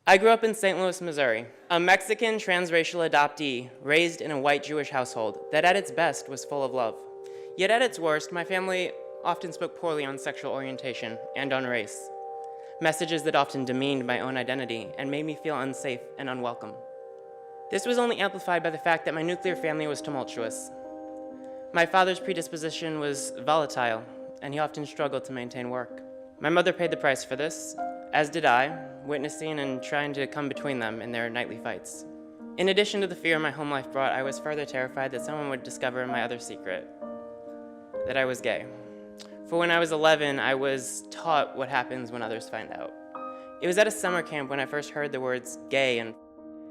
I grew up in St. Louis, Missouri, a Mexican transracial adoptee raised in a white Jewish household that at its best was full of love. Yet at its worst, my family often spoke poorly on sexual orientation and on race, messages that often demeaned my own identity and made me feel unsafe and unwelcome. This was only amplified by the fact that my nuclear family was tumultuous. My father's predisposition was volatile, and he often struggled to maintain work. My mother paid the price for this, as did I, witnessing and trying to come between them in their nightly fights. In addition to the fear my home life brought, I was further terrified that someone would discover my other secret, that I was gay. For when I was 11, I was taught what happens when others find out. It was at a summer camp when I first heard the words gay and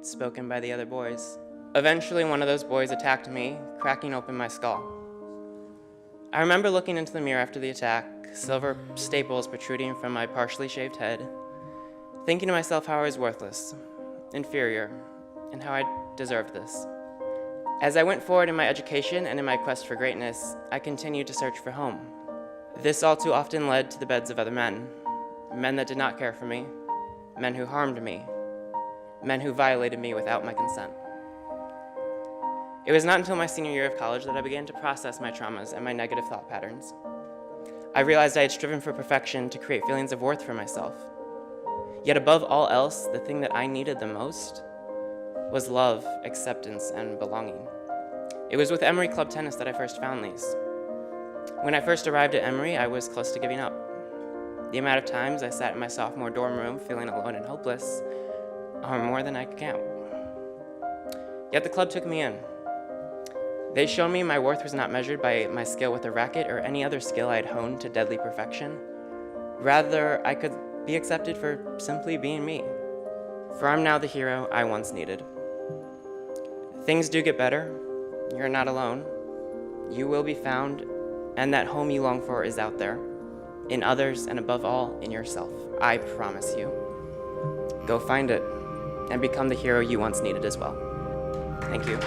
spoken by the other boys. Eventually, one of those boys attacked me, cracking open my skull. I remember looking into the mirror after the attack, silver staples protruding from my partially shaved head, thinking to myself how I was worthless, inferior, and how I deserved this. As I went forward in my education and in my quest for greatness, I continued to search for home. This all too often led to the beds of other men that did not care for me, men who harmed me, men who violated me without my consent. It was not until my senior year of college that I began to process my traumas and my negative thought patterns. I realized I had striven for perfection to create feelings of worth for myself. Yet above all else, the thing that I needed the most was love, acceptance, and belonging. It was with Emory Club Tennis that I first found these. When I first arrived at Emory, I was close to giving up. The amount of times I sat in my sophomore dorm room feeling alone and hopeless are more than I could count. Yet the club took me in. They showed me my worth was not measured by my skill with a racket or any other skill I had honed to deadly perfection. Rather, I could be accepted for simply being me. For I'm now the hero I once needed. Things do get better. You're not alone. You will be found, and that home you long for is out there, in others, and above all, in yourself. I promise you. Go find it, and become the hero you once needed as well. Thank you.